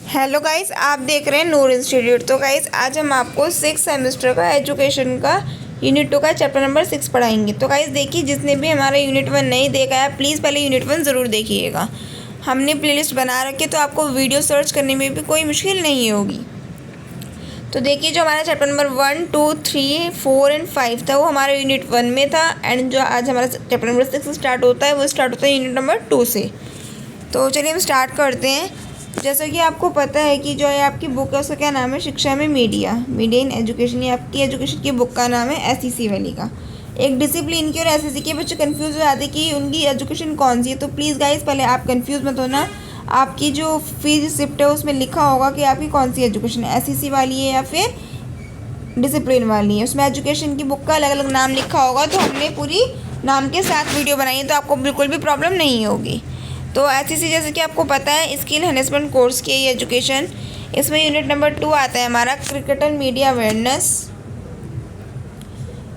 Hello guys, आप देख रहे हैं नूर इंस्टीट्यूट। तो गाइस आज हम आपको 6 सेमेस्टर का एजुकेशन का यूनिट 2 का चैप्टर नंबर 6 पढ़ाएंगे। तो गाइस देखिए, जिसने भी हमारा यूनिट 1 नहीं देखा है प्लीज़ पहले यूनिट 1 ज़रूर देखिएगा। हमने प्लेलिस्ट बना रखी है तो आपको वीडियो सर्च करने में भी कोई मुश्किल नहीं होगी। तो देखिए, जो हमारा चैप्टर नंबर 1, 2, 3, 4 एंड 5 था वो हमारे यूनिट 1 में था। एंड जो आज हमारा चैप्टर नंबर 6 स्टार्ट होता है वो स्टार्ट होता है यूनिट नंबर 2 से। तो चलिए हम स्टार्ट करते हैं। जैसा कि आपको पता है कि जो है आपकी बुक है उसका क्या नाम है, शिक्षा में मीडिया इन एजुकेशन। ये आपकी एजुकेशन की बुक का नाम है एसईसी वाली का। एक डिसिप्लिन की और एसईसी के बच्चे कंफ्यूज हो जाते कि उनकी एजुकेशन कौन सी है। तो प्लीज़ गाइस पहले आप कंफ्यूज मत होना। आपकी जो फीस रिसिप्ट है उसमें लिखा होगा कि आपकी कौन सी एजुकेशन है, एसईसी वाली है या फिर डिसिप्लिन वाली है। उसमें एजुकेशन की बुक का अलग अलग नाम लिखा होगा। तो हमने पूरी नाम के साथ वीडियो बनाई है तो आपको बिल्कुल भी प्रॉब्लम नहीं होगी। तो एसईसी जैसे कि आपको पता है स्किल एनहेंसमेंट कोर्स की ये एजुकेशन। इसमें यूनिट नंबर 2 आता है हमारा क्रिकेट एंड मीडिया अवेयरनेस।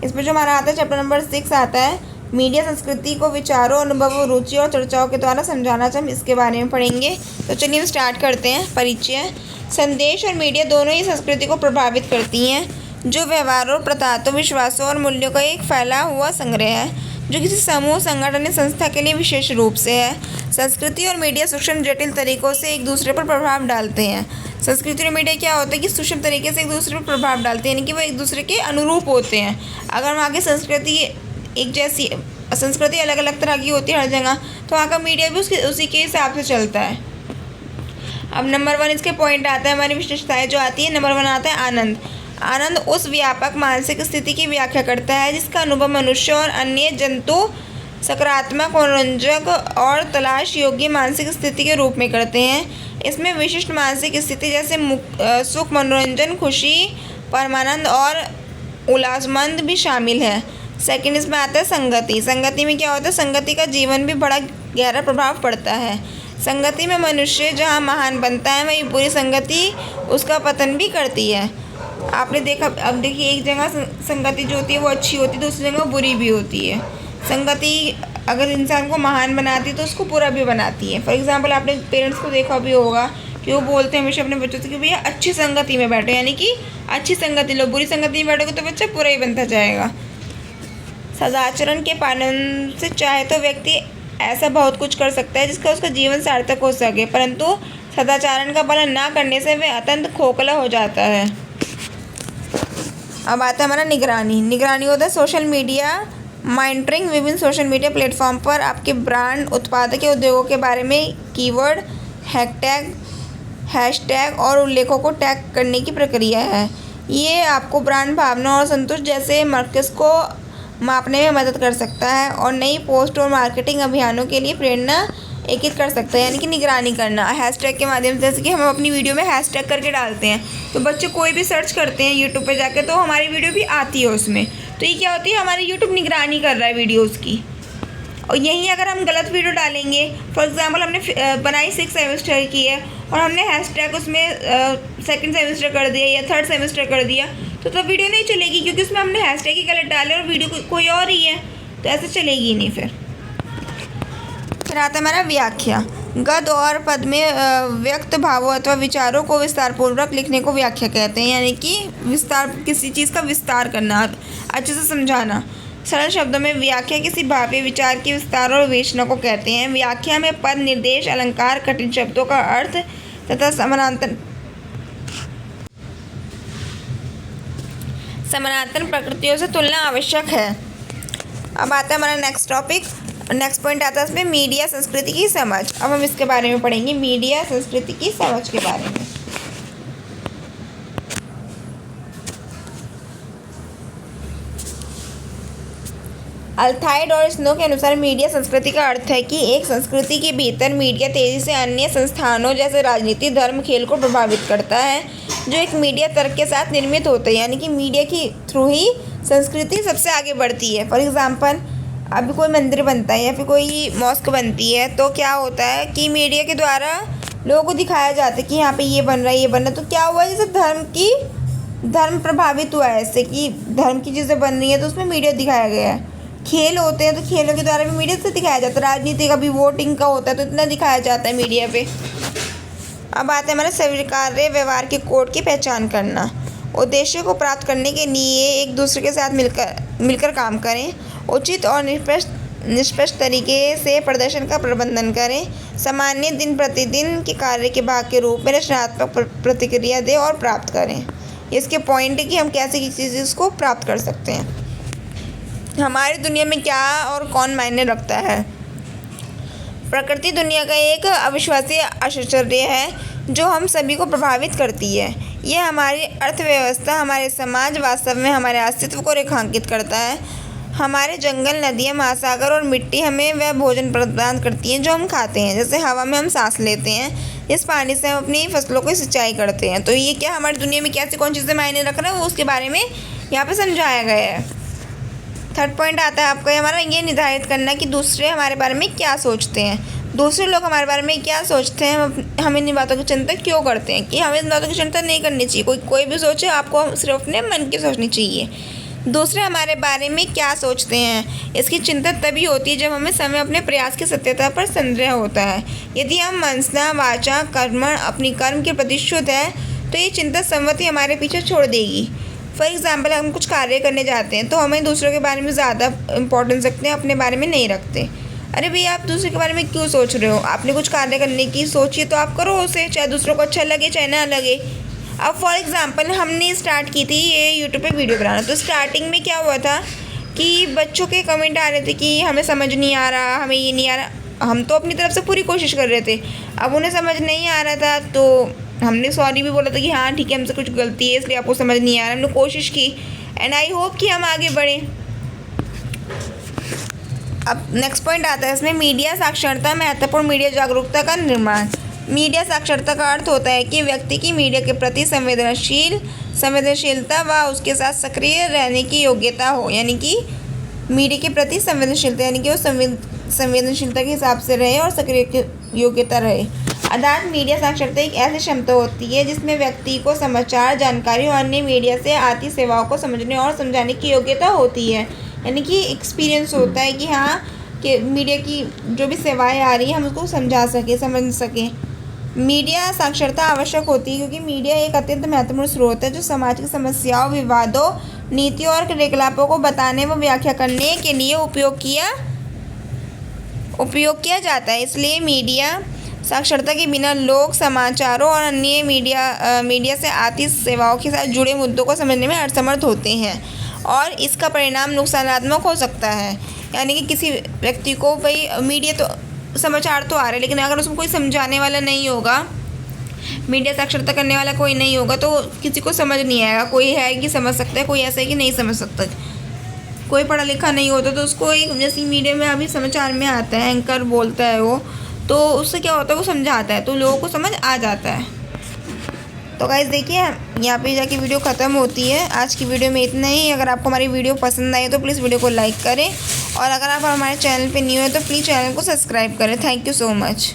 इसमें जो हमारा आता है चैप्टर नंबर 6 आता है मीडिया संस्कृति को विचारों, अनुभवों, रुचि और चर्चाओं के द्वारा समझाना। हम इसके बारे में पढ़ेंगे। तो चलिए हम स्टार्ट करते हैं। परिचय। संदेश और मीडिया दोनों ही संस्कृति को प्रभावित करती हैं, जो व्यवहारों, प्रथाओं, विश्वासों और मूल्यों का एक फैला हुआ संग्रह है जो किसी समूह, संगठन या संस्था के लिए विशेष रूप से है। संस्कृति और मीडिया सूक्ष्म जटिल तरीकों से एक दूसरे पर प्रभाव डालते हैं। संस्कृति और मीडिया क्या होता है कि सूक्ष्म तरीके से एक दूसरे पर प्रभाव डालते हैं, यानी कि वो एक दूसरे के अनुरूप होते हैं। अगर वहाँ की संस्कृति एक जैसी, संस्कृति अलग अलग तरह की होती है हर जगह, तो वहाँ का मीडिया भी उसी के हिसाब से चलता है। अब नंबर 1 इसके पॉइंट आता है, हमारी विशेषताएँ जो आती है। नंबर 1 आता है आनंद। आनंद उस व्यापक मानसिक स्थिति की व्याख्या करता है जिसका अनुभव मनुष्य और अन्य जंतु सकारात्मक, मनोरंजक और तलाश योग्य मानसिक स्थिति के रूप में करते हैं। इसमें विशिष्ट मानसिक स्थिति जैसे सुख, मनोरंजन, खुशी, परमानंद और उल्लासमंद भी शामिल है। सेकंड इसमें आता है संगति। संगति में क्या होता है, संगति का जीवन भी बड़ा गहरा प्रभाव पड़ता है। संगति में मनुष्य जहाँ महान बनता है वहीं बुरी संगति उसका पतन भी करती है। आपने देखा, अब देखिए एक जगह संगति जो होती है वो अच्छी होती है, दूसरी जगह बुरी भी होती है। संगति अगर इंसान को महान बनाती है तो उसको बुरा भी बनाती है। फॉर एग्जांपल आपने पेरेंट्स को देखा भी होगा कि वो बोलते हैं हमेशा अपने बच्चों से कि भैया अच्छी संगति में बैठो, यानी कि अच्छी संगति लो, बुरी संगति में बैठोगे तो बच्चा बुरा ही बनता जाएगा। सदाचरण के पालन से चाहे तो व्यक्ति ऐसा बहुत कुछ कर सकता है जिसका उसका जीवन सार्थक हो सके, परंतु सदाचरण का पालन ना करने से वह अत्यंत खोखला हो जाता है। अब आता है हमारा निगरानी। निगरानी होता है सोशल मीडिया मॉनिटरिंग। विभिन्न सोशल मीडिया प्लेटफॉर्म पर आपके ब्रांड, उत्पाद के उद्योगों के बारे में कीवर्ड, हैशटैग और उल्लेखों को टैग करने की प्रक्रिया है। ये आपको ब्रांड भावना और संतुष्ट जैसे मार्कर्स को मापने में मदद कर सकता है और नई पोस्ट और मार्केटिंग अभियानों के लिए प्रेरणा एकित कर सकता है, यानी कि निगरानी करना हैशटैग के माध्यम से। जैसे कि हम अपनी वीडियो में हैशटैग करके डालते हैं तो बच्चे कोई भी सर्च करते हैं यूट्यूब पे जाके तो हमारी वीडियो भी आती है उसमें। तो ये क्या होती है, हमारी यूट्यूब निगरानी कर रहा है वीडियोज़ की। और यहीं अगर हम गलत वीडियो डालेंगे, फॉर एग्जांपल हमने बनाई 6 सेमेस्टर की है और हमने हैशटैग उसमें 2nd सेमेस्टर कर दिया या 3rd सेमेस्टर कर दिया तो वीडियो नहीं चलेगी, क्योंकि उसमें हमने हैशटैग ही गलत डाले और वीडियो कोई और ही है, तो ऐसे चलेगी ही नहीं। फिर आता है हमारा व्याख्या। गद्य और पद में व्यक्त भावों अथवा विचारों को विस्तारपूर्वक लिखने को व्याख्या कहते हैं, यानी कि विस्तार, किसी चीज़ का विस्तार करना, अच्छे से समझाना। सरल शब्दों में व्याख्या किसी भाव या विचार के विस्तार और विवेचना को कहते हैं। व्याख्या में पद, निर्देश, अलंकार, कठिन शब्दों का अर्थ तथा समानांतर प्रकृतियों से तुलना आवश्यक है। अब आता है हमारा नेक्स्ट टॉपिक। नेक्स्ट पॉइंट आता है इसमें मीडिया संस्कृति की समझ। अब हम इसके बारे में पढ़ेंगे, मीडिया संस्कृति की समझ के बारे में। अल्थाइड और स्नो के अनुसार मीडिया संस्कृति का अर्थ है कि एक संस्कृति के भीतर मीडिया तेजी से अन्य संस्थानों जैसे राजनीति, धर्म, खेल को प्रभावित करता है, जो एक मीडिया तर्क के साथ निर्मित होते हैं, यानी कि मीडिया के थ्रू ही संस्कृति सबसे आगे बढ़ती है। फॉर एग्जाम्पल अभी कोई मंदिर बनता है या फिर कोई मॉस्क बनती है तो क्या होता है कि मीडिया के द्वारा लोगों को दिखाया जाता है कि यहाँ पे ये बन रहा है, ये बन रहा है। तो क्या हुआ, जैसे धर्म प्रभावित हुआ है, ऐसे कि धर्म की चीज़ें बन रही हैं तो उसमें मीडिया दिखाया गया है। खेल होते हैं तो खेलों के द्वारा भी मीडिया से दिखाया जाता है। राजनीति का भी, वोटिंग का होता है तो इतना दिखाया जाता है मीडिया पे। अब आते हैं हमारे स्वीकार्य व्यवहार के कोड की पहचान करना। उद्देश्य को प्राप्त करने के लिए एक दूसरे के साथ मिलकर काम करें। उचित और निष्पक्ष तरीके से प्रदर्शन का प्रबंधन करें। सामान्य दिन प्रतिदिन के कार्य के भाग के रूप में रचनात्मक प्रतिक्रिया दें और प्राप्त करें। इसके पॉइंट है कि हम कैसे किसी चीज़ को प्राप्त कर सकते हैं। हमारी दुनिया में क्या और कौन मायने रखता है। प्रकृति दुनिया का एक अविश्वसनीय आश्चर्य है जो हम सभी को प्रभावित करती है। यह हमारी अर्थव्यवस्था, हमारे समाज, वास्तव में हमारे अस्तित्व को रेखांकित करता है। हमारे जंगल, नदियाँ, महासागर और मिट्टी हमें वह भोजन प्रदान करती हैं जो हम खाते हैं। जैसे हवा में हम सांस लेते हैं, इस पानी से हम अपनी फसलों की सिंचाई करते हैं। तो ये क्या हमारी दुनिया में कैसी कौन चीज़ें मायने रख रहे हैं वो उसके बारे में यहाँ पे समझाया गया है। थर्ड पॉइंट आता है आपका हमारा ये निर्धारित करना कि दूसरे हमारे बारे में क्या सोचते हैं। दूसरे लोग हमारे बारे में क्या सोचते हैं, हम इन बातों की चिंता क्यों करते हैं कि हमें इन बातों की चिंता नहीं करनी चाहिए। कोई भी सोचे, आपको सिर्फ अपने मन की सोचनी चाहिए। दूसरे हमारे बारे में क्या सोचते हैं, इसकी चिंता तभी होती है जब हमें समय अपने प्रयास की सत्यता पर संदेह होता है। यदि हम मनसा, वाचा, कर्मण अपनी कर्म के प्रति शुद्ध है तो ये चिंता संवति हमारे पीछे छोड़ देगी। फॉर एग्ज़ाम्पल, हम कुछ कार्य करने जाते हैं तो हमें दूसरों के बारे में ज़्यादा इंपॉर्टेंस रखते हैं, अपने बारे में नहीं रखते। अरे भैया, आप दूसरे के बारे में क्यों सोच रहे हो? आपने कुछ कार्य करने की सोचिए तो आप करो उसे, चाहे दूसरों को अच्छा लगे चाहे ना लगे। अब फॉर एग्ज़ाम्पल, हमने स्टार्ट की थी ये यूट्यूब पे वीडियो बनाना, तो स्टार्टिंग में क्या हुआ था कि बच्चों के कमेंट आ रहे थे कि हमें समझ नहीं आ रहा, हमें ये नहीं आ रहा। हम तो अपनी तरफ से पूरी कोशिश कर रहे थे, अब उन्हें समझ नहीं आ रहा था तो हमने सॉरी भी बोला था कि हाँ ठीक है, हमसे कुछ गलती है इसलिए आपको समझ नहीं आ रहा। हमने कोशिश की एंड आई होप कि हम आगे बढ़ें। अब नेक्स्ट पॉइंट आता है इसमें मीडिया साक्षरता, महत्वपूर्ण मीडिया जागरूकता का निर्माण। मीडिया साक्षरता का अर्थ होता है कि व्यक्ति की मीडिया के प्रति संवेदनशीलता व उसके साथ सक्रिय रहने की योग्यता हो। यानी कि मीडिया के प्रति संवेदनशीलता, यानी कि वो संवेदनशीलता के हिसाब से रहे और सक्रिय योग्यता रहे। अर्थात मीडिया साक्षरता एक ऐसी क्षमता होती है जिसमें व्यक्ति को समाचार, जानकारी और अन्य मीडिया से आती सेवाओं को समझने और समझाने की योग्यता होती है। यानी कि एक्सपीरियंस होता है कि हाँ कि मीडिया की जो भी सेवाएं आ रही हैं हम उसको समझा सकें, समझ सकें। मीडिया साक्षरता आवश्यक होती है क्योंकि मीडिया एक अत्यंत महत्वपूर्ण स्रोत है जो समाज की समस्याओं, विवादों, नीतियों और क्रियाकलापों को बताने व व्याख्या करने के लिए उपयोग किया जाता है। इसलिए मीडिया साक्षरता के बिना लोग समाचारों और अन्य मीडिया से आती सेवाओं के साथ जुड़े मुद्दों को समझने में असमर्थ होते हैं और इसका परिणाम नुकसानात्मक हो सकता है। यानी कि किसी व्यक्ति को भाई मीडिया तो समाचार तो आ रहे हैं लेकिन अगर उसमें कोई समझाने वाला नहीं होगा, मीडिया साक्षरता करने वाला कोई नहीं होगा तो किसी को समझ नहीं आएगा। कोई है कि समझ सकता है, कोई ऐसा है कि नहीं समझ सकता। कोई पढ़ा लिखा नहीं होता तो उसको एक जैसे मीडिया में अभी समाचार में आता है, एंकर बोलता है वो, तो उससे क्या होता है वो समझाता है तो लोगों को समझ आ जाता है। तो गाइस देखिए यहाँ पे जाके वीडियो ख़त्म होती है। आज की वीडियो में इतना ही। अगर आपको हमारी वीडियो पसंद आई तो प्लीज़ वीडियो को लाइक करें और अगर आप हमारे चैनल पे न्यू है तो प्लीज़ चैनल को सब्सक्राइब करें। Thank you so much.